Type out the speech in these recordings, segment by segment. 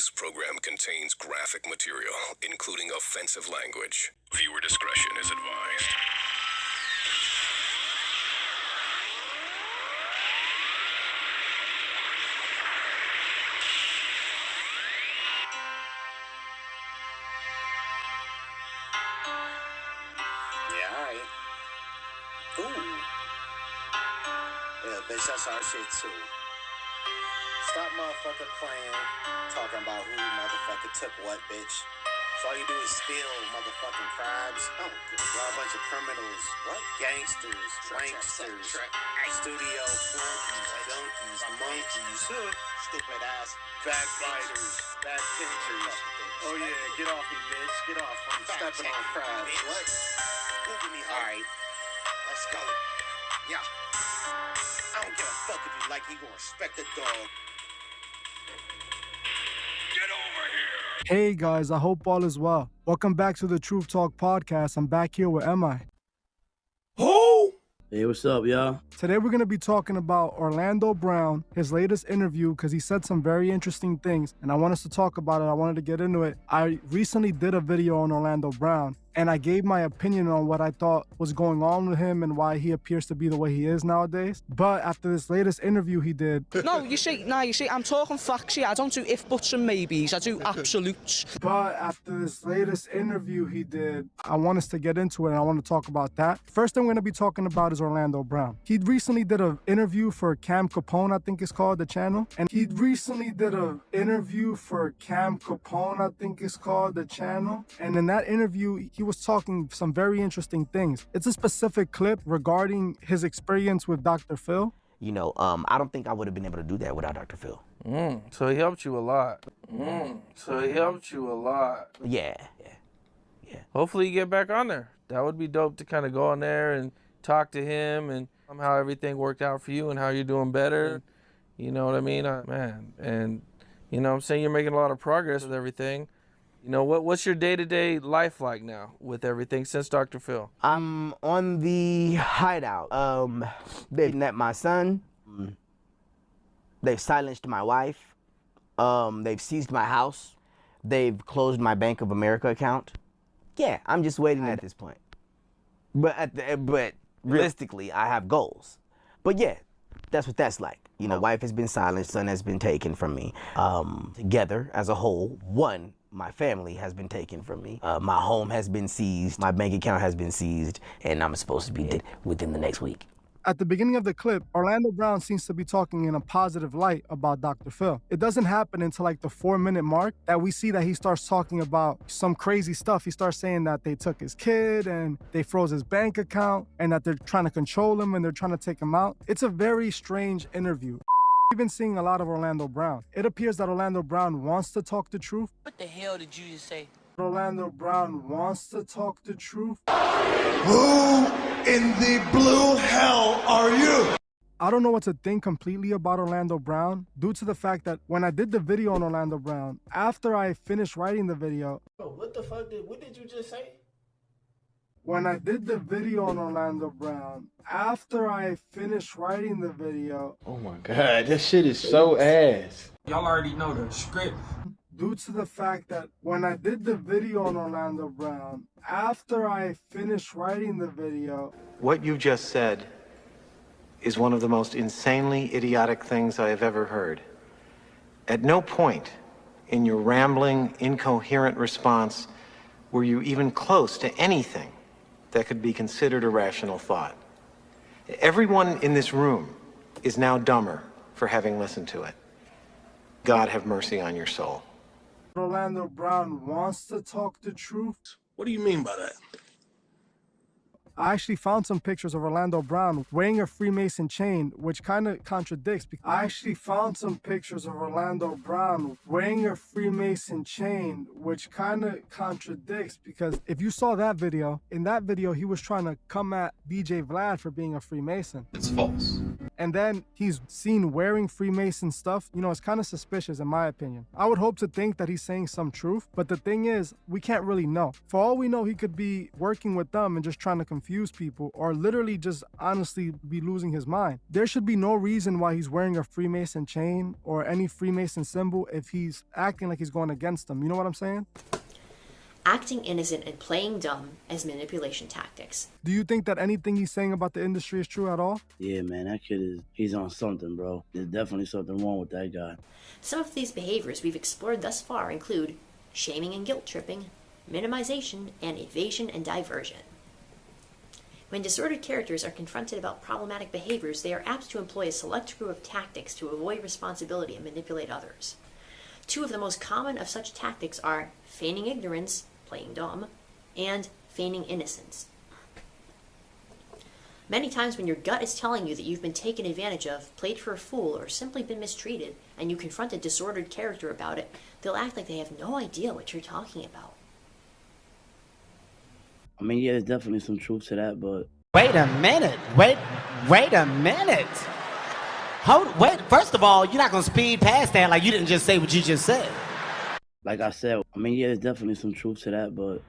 This program contains graphic material, including offensive language. Viewer discretion is advised. Yeah, alright. Ooh. Yeah, bitch, that's our shit too. Stop motherfucker playing, talking about who motherfucker took what, bitch. So all you do is steal motherfucking crabs. Oh, y'all a bunch of criminals. What? Gangsters, wanksters, studio flunkies, donkeys, monkeys, stupid ass backbiters, back pinchers. Oh yeah, get off me, bitch. Get off. I'm stepping on crabs. What? Alright, let's go. Yeah. I don't give a fuck if you like it, you gonna respect the dog. Get over here! Hey guys, I hope all is well. Welcome back to the Truth Talk podcast. I'm back here with MI. Who? Hey, what's up, y'all? Today we're going to be talking about Orlando Brown, his latest interview, because he said some very interesting things, and I want us to talk about it. I wanted to get into it. I recently did a video on Orlando Brown, and I gave my opinion on what I thought was going on with him and why he appears to be the way he is nowadays. But after this latest interview he did... You see, I'm talking facts here. I don't do if, buts and maybes. I do absolutes. But after this latest interview he did, I want us to get into it and I want to talk about that. First thing we're going to be talking about is Orlando Brown. He recently did an interview for Cam Capone, I think it's called, the channel. And he recently did an interview for Cam Capone, I think it's called, the channel. And in that interview, he was talking some very interesting things. It's a specific clip regarding his experience with Dr. Phil. You know, I don't think I would have been able to do that without Dr. Phil. So he helped you a lot. Yeah. Hopefully you get back on there. That would be dope to kind of go on there and talk to him and how everything worked out for you and how you're doing better. You know what I mean? Man, and you know what I'm saying, you're making a lot of progress with everything. You know, what's your day-to-day life like now with everything since Dr. Phil? I'm on the hideout. They've kidnapped my son. They've silenced my wife. They've seized my house. They've closed my Bank of America account. Yeah, I'm just waiting at this point. But realistically, I have goals. But yeah, that's what that's like. You know, wife has been silenced, son has been taken from me. Together, as a whole, my family has been taken from me. My home has been seized. My bank account has been seized. And I'm supposed to be dead within the next week. At the beginning of the clip, Orlando Brown seems to be talking in a positive light about Dr. Phil. It doesn't happen until like the 4-minute mark that we see that he starts talking about some crazy stuff. He starts saying that they took his kid and they froze his bank account and that they're trying to control him and they're trying to take him out. It's a very strange interview. We've been seeing a lot of Orlando Brown. It appears that Orlando Brown wants to talk the truth. What the hell did you just say? Orlando Brown wants to talk the truth. Who in the blue hell are you? I don't know what to think completely about Orlando Brown due to the fact that when I did the video on Orlando Brown, after I finished writing the video... What the fuck what did you just say? When I did the video on Orlando Brown, after I finished writing the video... Oh my God, that shit is so ass. Y'all already know the script. Due to the fact that when I did the video on Orlando Brown, after I finished writing the video... What you just said is one of the most insanely idiotic things I have ever heard. At no point in your rambling, incoherent response were you even close to anything that could be considered a rational thought. Everyone in this room is now dumber for having listened to it. God have mercy on your soul. Orlando Brown wants to talk the truth. What do you mean by that? I actually found some pictures of Orlando Brown wearing a Freemason chain, which kind of contradicts. I actually found some pictures of Orlando Brown wearing a Freemason chain, which kind of contradicts because if you saw that video, in that video, he was trying to come at DJ Vlad for being a Freemason. It's false. and then he's seen wearing Freemason stuff, you know, it's kind of suspicious in my opinion. I would hope to think that he's saying some truth, but the thing is, we can't really know. For all we know, he could be working with them and just trying to confuse people, or literally just honestly be losing his mind. There should be no reason why he's wearing a Freemason chain or any Freemason symbol if he's acting like he's going against them. You know what I'm saying? Acting innocent and playing dumb as manipulation tactics. Do you think that anything he's saying about the industry is true at all? Yeah, man, that kid he's on something, bro. There's definitely something wrong with that guy. Some of these behaviors we've explored thus far include shaming and guilt tripping, minimization, and evasion and diversion. When disordered characters are confronted about problematic behaviors, they are apt to employ a select group of tactics to avoid responsibility and manipulate others. Two of the most common of such tactics are feigning ignorance, playing dumb, and feigning innocence. Many times when your gut is telling you that you've been taken advantage of, played for a fool, or simply been mistreated, and you confront a disordered character about it, they'll act like they have no idea what you're talking about. I mean, yeah, there's definitely some truth to that, but... Wait a minute. Wait a minute. Wait, first of all, you're not going to speed past that like you didn't just say what you just said. Like I said, I mean, yeah, there's definitely some truth to that, but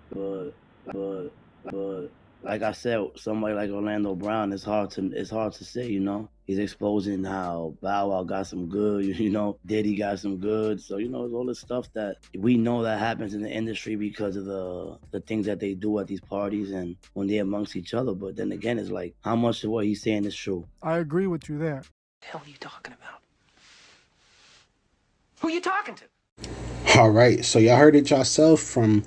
like I said, somebody like Orlando Brown, it's hard to say, you know. He's exposing how Bow Wow got some good, you know, Diddy got some good. So, you know, it's all this stuff that we know that happens in the industry because of the things that they do at these parties and when they're amongst each other. But then again, it's like, how much of what he's saying is true? I agree with you there. What the hell are you talking about? Who are you talking to? All right, so y'all heard it yourself from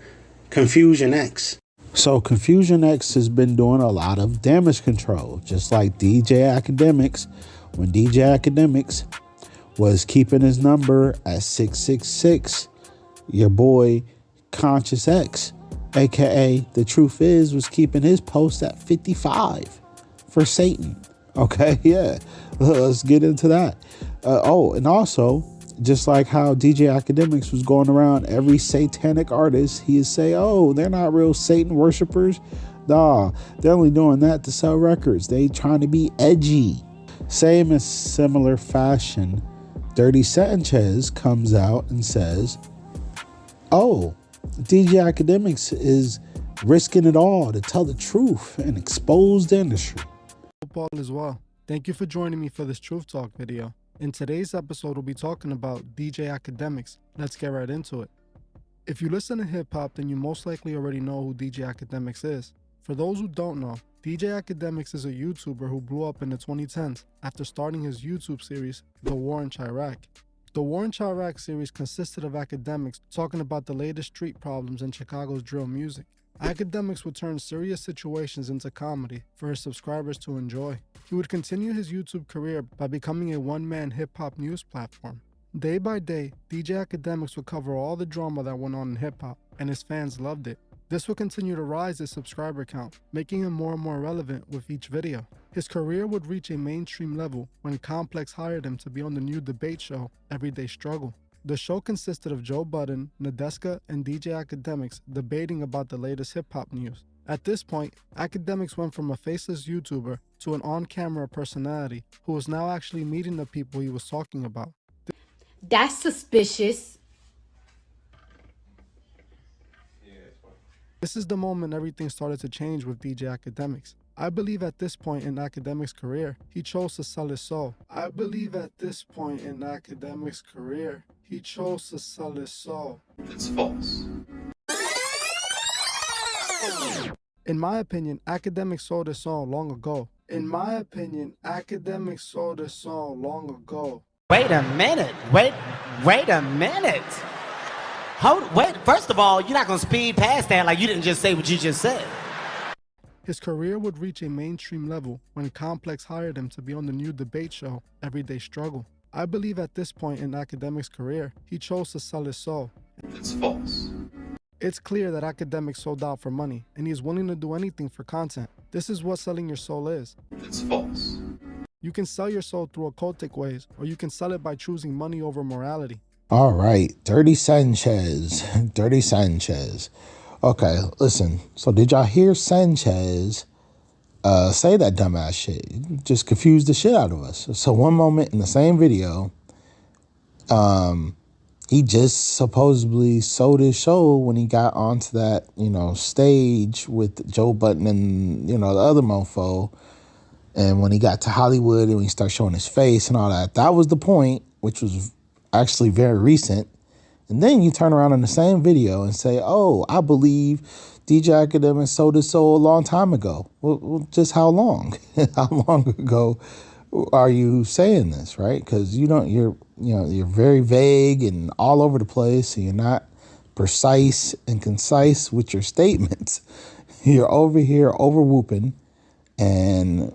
Confusion X. So Confusion X has been doing a lot of damage control, just like DJ Academics. When DJ Academics was keeping his number at 666, your boy Conscious X, aka The Truth Is, was keeping his post at 55 for Satan. Okay, yeah, let's get into that. And also, just like how DJ Academics was going around every satanic artist, he'd say, oh, they're not real Satan worshipers. Nah, they're only doing that to sell records. They trying to be edgy. Same as similar fashion, Dirty Sanchez comes out and says, oh, DJ Academics is risking it all to tell the truth and expose the industry. Paul as well. Thank you for joining me for this Truth Talk video. In today's episode, we'll be talking about DJ Academics. Let's get right into it. If you listen to hip-hop, then you most likely already know who DJ Academics is. For those who don't know, DJ Academics is a YouTuber who blew up in the 2010s after starting his YouTube series, The War in Chirac. The War in Chirac series consisted of Academics talking about the latest street problems in Chicago's drill music. Academics would turn serious situations into comedy for his subscribers to enjoy. He would continue his YouTube career by becoming a one-man hip-hop news platform. Day by day, DJ Academics would cover all the drama that went on in hip-hop, and his fans loved it. This would continue to rise his subscriber count, making him more and more relevant with each video. His career would reach a mainstream level when Complex hired him to be on the new debate show, Everyday Struggle. The show consisted of Joe Budden, Nadeska, and DJ Academics debating about the latest hip-hop news. At this point, Academics went from a faceless YouTuber to an on-camera personality who was now actually meeting the people he was talking about. That's suspicious. This is the moment everything started to change with DJ Academics. I believe at this point in Academics' career, he chose to sell his soul. That's false. In my opinion, Academics sold his soul long ago. Wait a minute. Wait a minute. First of all, you're not going to speed past that like you didn't just say what you just said. His career would reach a mainstream level when Complex hired him to be on the new debate show, Everyday Struggle. I believe at this point in Academics' career, he chose to sell his soul. That's false. It's clear that Academics sold out for money, and he is willing to do anything for content. This is what selling your soul is. That's false. You can sell your soul through occultic ways, or you can sell it by choosing money over morality. All right, Dirty Sanchez. Dirty Sanchez. Okay, listen. So did y'all hear Sanchez say that dumbass shit. You just confuse the shit out of us. So one moment in the same video, he just supposedly sold his show when he got onto that, stage with Joe Budden and, the other mofo. And when he got to Hollywood and when he started showing his face and all that, that was the point, which was actually very recent. And then you turn around in the same video and say, oh, I believe DJ Academics sold his soul a long time ago. Well, just how long? How long ago are you saying this, right? Because you're very vague and all over the place, and you're not precise and concise with your statements. You're over here over whooping, and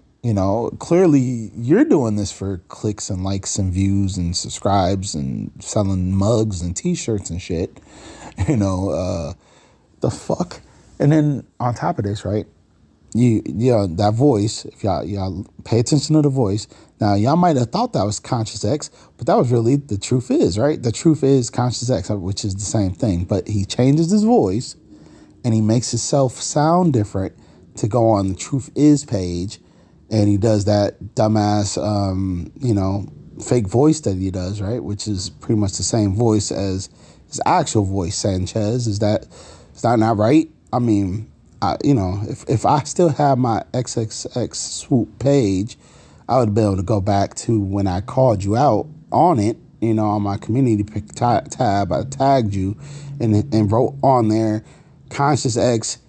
clearly you're doing this for clicks and likes and views and subscribes and selling mugs and t-shirts and shit. The fuck. And then on top of this, right? That voice, if y'all pay attention to the voice. Now, y'all might have thought that was Conscious X, but that was really the truth is, right? The truth is Conscious X, which is the same thing. But he changes his voice and he makes himself sound different to go on the Truth Is page. And he does that dumbass, fake voice that he does, right? Which is pretty much the same voice as his actual voice, Sanchez. Is that not right? I mean, if I still have my XXX Swoop page, I would be able to go back to when I called you out on it, on my community tab. I tagged you and wrote on there, Conscious X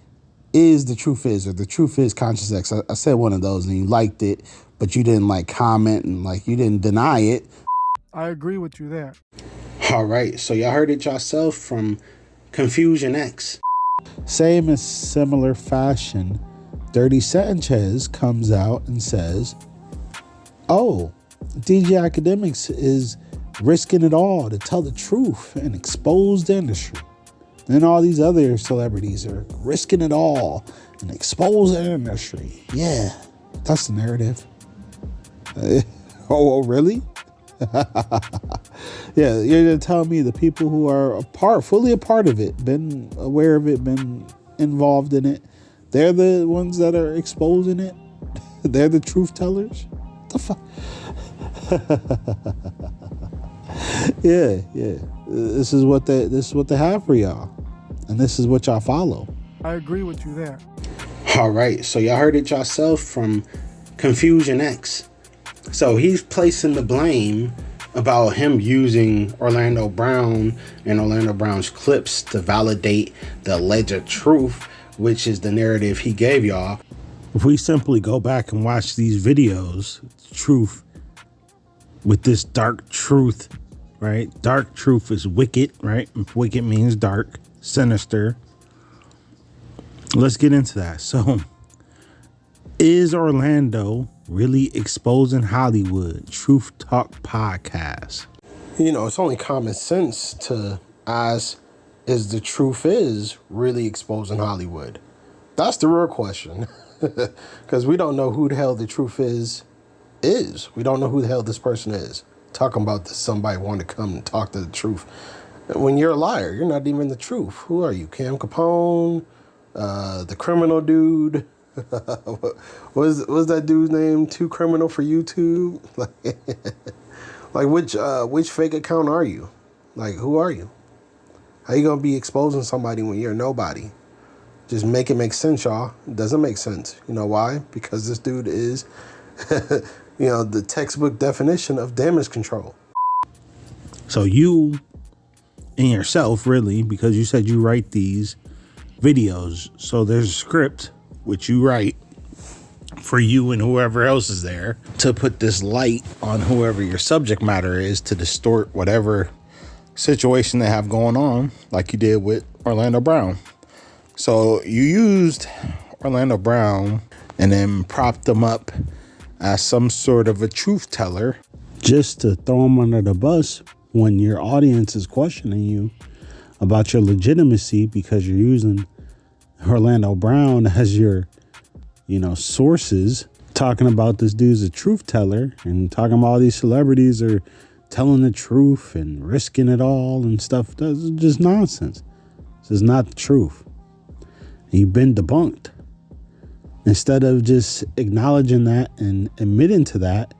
is the truth is, or the truth is Conscious X. I said one of those and you liked it, but you didn't comment and you didn't deny it. I agree with you there. All right, so y'all heard it yourself from Confusion X. Same as similar fashion, Dirty Sanchez comes out and says, oh, DJ Academics is risking it all to tell the truth and expose the industry. And all these other celebrities are risking it all and expose the industry. Yeah, that's the narrative. Oh, really? Yeah, you're going to tell me the people who are fully a part of it, been aware of it, been involved in it, they're the ones that are exposing it? They're the truth tellers? What the fuck? Yeah. This is what they have for y'all. And this is what y'all follow. I agree with you there. All right, so y'all heard it yourself from Confusion X. So he's placing the blame about him using Orlando Brown and Orlando Brown's clips to validate the alleged truth, which is the narrative he gave y'all. If we simply go back and watch these videos, truth with this dark truth, right? Dark truth is wicked, right? Wicked means dark, sinister. Let's get into that. So, is Orlando really exposing Hollywood? Truth Talk Podcast. It's only common sense to ask, is the truth is really exposing Hollywood? That's the real question. Because we don't know who the hell the truth is. We don't know who the hell this person is. Talking about this, somebody want to come and talk to the truth. When you're a liar, you're not even the truth. Who are you? Cam Capone? The criminal dude? What was that dude's name? Too criminal for YouTube? Which fake account are you? Who are you? How you gonna be exposing somebody when you're nobody? Just make it make sense, y'all. It doesn't make sense. You know why? Because this dude is, the textbook definition of damage control. So you and yourself, really, because you said you write these videos. So there's a script which you write for you and whoever else is there to put this light on whoever your subject matter is to distort whatever situation they have going on, like you did with Orlando Brown. So you used Orlando Brown and then propped him up as some sort of a truth teller just to throw him under the bus when your audience is questioning you about your legitimacy because you're using Orlando Brown as your, sources, talking about this dude's a truth teller and talking about all these celebrities are telling the truth and risking it all and stuff. That's just nonsense. This is not the truth. You've been debunked. Instead of just acknowledging that and admitting to that,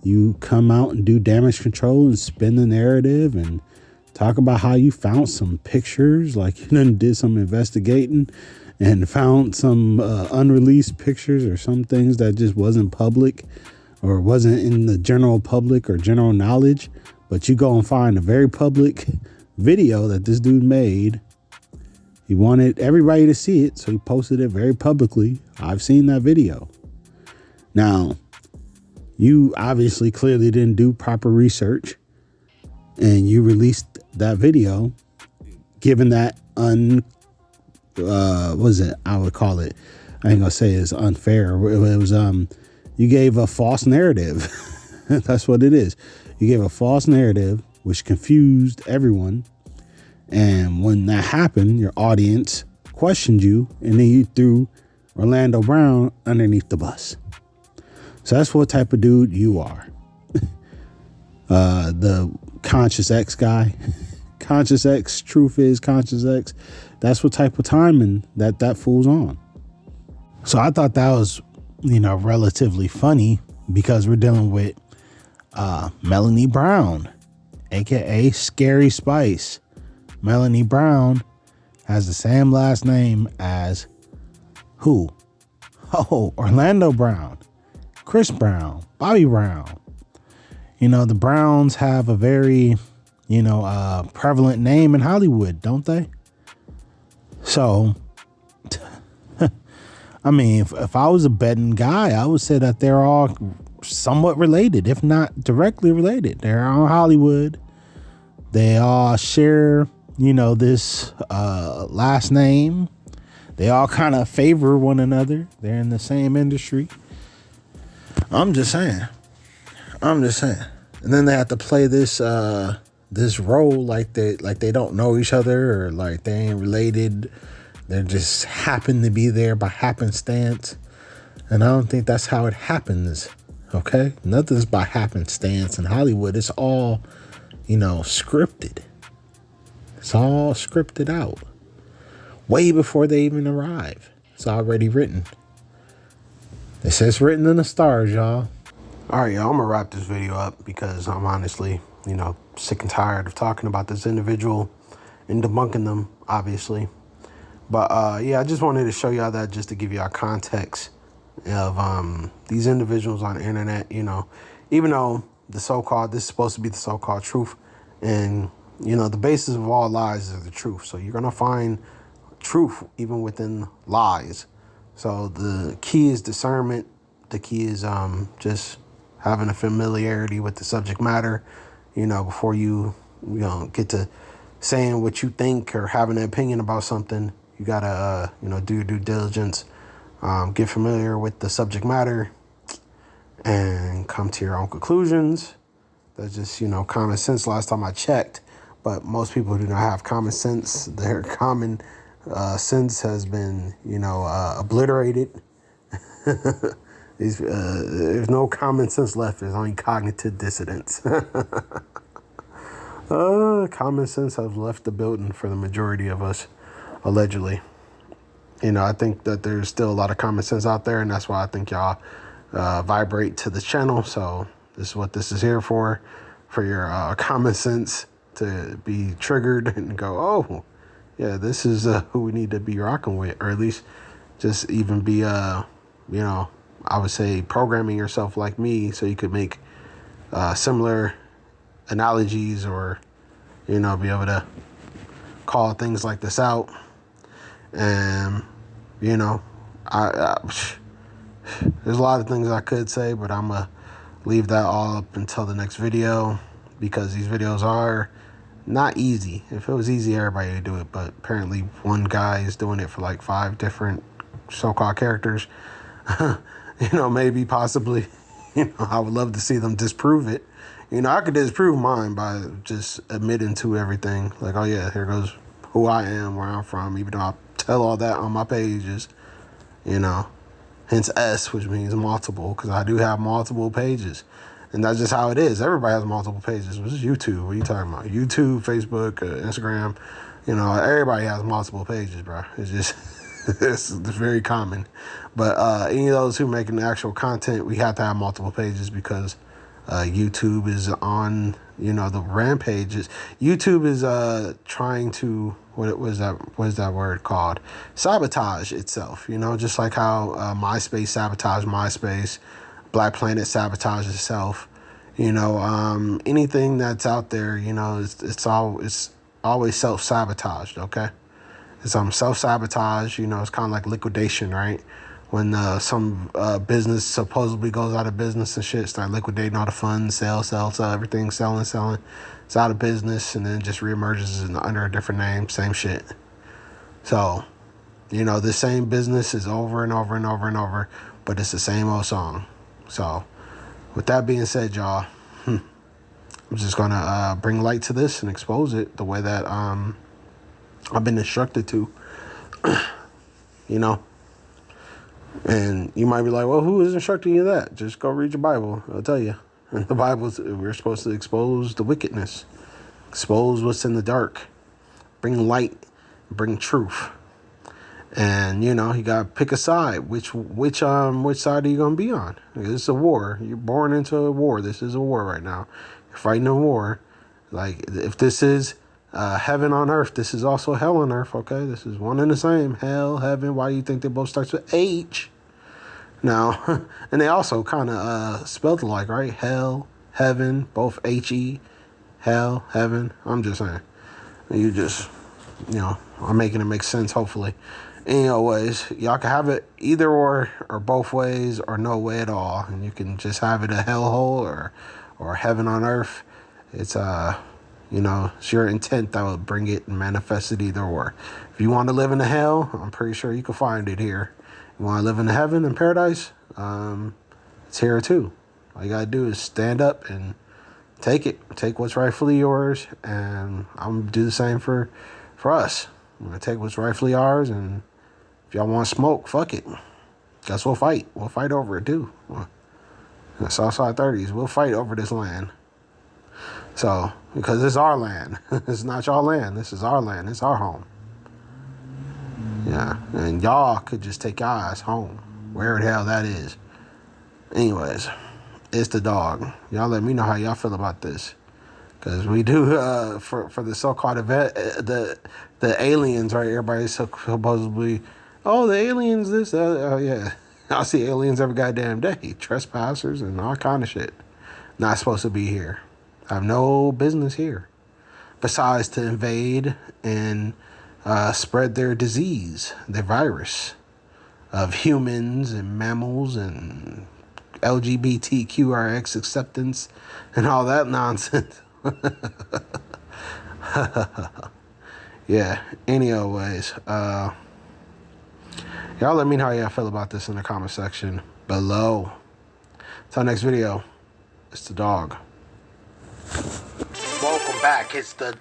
you come out and do damage control and spin the narrative and talk about how you found some pictures, like you done did some investigating and found some unreleased pictures or some things that just wasn't public or wasn't in the general public or general knowledge. But you go and find a very public video that this dude made. He wanted everybody to see it, so he posted it very publicly. I've seen that video. Now, you obviously clearly didn't do proper research, and you released that video, given that I would call it, I ain't gonna say it's unfair. It was, you gave a false narrative. That's what it is. You gave a false narrative, which confused everyone. And when that happened, your audience questioned you, and then you threw Orlando Brown underneath the bus. So that's what type of dude you are. The Conscious X guy, Conscious X, Truth is Conscious X. That's what type of timing that fool's on. So I thought that was, relatively funny because we're dealing with Melanie Brown, aka Scary Spice. Melanie Brown has the same last name as who? Oh, Orlando Brown, Chris Brown, Bobby Brown. The Browns have a very, prevalent name in Hollywood, don't they? So, I mean, if I was a betting guy, I would say that they're all somewhat related, if not directly related. They're all Hollywood. They all share, this last name. They all kind of favor one another. They're in the same industry. I'm just saying. And then they have to play this this role like they don't know each other or like they ain't related. They just happen to be there by happenstance. And I don't think that's how it happens. Okay? Nothing's by happenstance in Hollywood. It's all, scripted. It's all scripted out. Way before they even arrive. It's already written. It says written in the stars, y'all. All right, y'all, I'm going to wrap this video up because I'm honestly, sick and tired of talking about this individual and debunking them, obviously. But, I just wanted to show y'all that just to give y'all context of these individuals on the internet, even though this is supposed to be the so-called truth. And, the basis of all lies is the truth. So you're going to find truth even within lies. So the key is discernment. The key is just having a familiarity with the subject matter, before you get to saying what you think or having an opinion about something. You got to, do your due diligence, get familiar with the subject matter and come to your own conclusions. That's just, common sense last time I checked. But most people do not have common sense. Their common sense has been, obliterated. There's no common sense left. There's only cognitive dissonance. Common sense has left the building for the majority of us, allegedly. I think that there's still a lot of common sense out there, and that's why I think y'all vibrate to the channel. So this is what this is here for your common sense to be triggered and go, oh, yeah, this is who we need to be rocking with, or at least just even be, I would say programming yourself like me so you could make similar analogies or, be able to call things like this out. And, there's a lot of things I could say, but I'm going to leave that all up until the next video because these videos are not easy. If it was easy, everybody would do it. But apparently one guy is doing it for like 5 different so-called characters. Maybe, possibly, I would love to see them disprove it. I could disprove mine by just admitting to everything. Like, oh yeah, here goes who I am, where I'm from, even though I tell all that on my pages, hence S, which means multiple, because I do have multiple pages. And that's just how it is. Everybody has multiple pages. This is YouTube. What are you talking about? YouTube, Facebook, Instagram. Everybody has multiple pages, bro. It's just It's very common. But any of those who are making actual content, we have to have multiple pages because YouTube is on, the rampages. YouTube is trying to, what is that word called? Sabotage itself, just like how MySpace sabotaged MySpace, Black Planet sabotaged itself. Anything that's out there, it's always self-sabotaged, okay? It's self-sabotage, it's kind of like liquidation, right? When some business supposedly goes out of business and shit, start liquidating all the funds, sell everything, selling. It's out of business and then just reemerges under a different name, same shit. So, the same business is over and over and over and over, but it's the same old song. So, with that being said, y'all, I'm just going to bring light to this and expose it the way that I've been instructed to, And you might be like, well, who is instructing you that? Just go read your Bible. I'll tell you. In the Bible, we're supposed to expose the wickedness, expose what's in the dark, bring light, bring truth. And, you got to pick a side. Which side are you going to be on? It's a war. You're born into a war. This is a war right now. You're fighting a war. Like, if this is heaven on earth, this is also hell on earth, okay? This is one and the same. Hell, heaven. Why do you think they both start with H? Now, and they also kind of spelled alike, right? Hell, heaven, both H-E. Hell, heaven. I'm just saying. I'm making it make sense, hopefully. Anyways, y'all can have it either or both ways or no way at all. And you can just have it a hellhole or heaven on earth. It's it's your intent that will bring it and manifest it either or. If you want to live in the hell, I'm pretty sure you can find it here. You want to live in the heaven and paradise, it's here too. All you gotta do is stand up and take it. Take what's rightfully yours, and I'm gonna do the same for us. I'm gonna take what's rightfully ours, and if y'all want smoke, fuck it. Guess we'll fight. We'll fight over it too. Southside 30s, we'll fight over this land. So, because it's our land. It's not y'all land. This is our land. It's our home. Yeah, and y'all could just take your ass home, wherever the hell that is. Anyways, it's the dog. Y'all let me know how y'all feel about this. Because we do, for the so-called event, the aliens, right? Everybody's supposedly, the aliens, this, yeah. I see aliens every goddamn day. Trespassers and all kind of shit. Not supposed to be here. Have no business here. Besides to invade and spread their disease, their virus of humans and mammals and LGBTQRX acceptance and all that nonsense. Yeah, anyways, y'all let me know how y'all feel about this in the comment section below. Till next video, it's the dog. Welcome back. It's the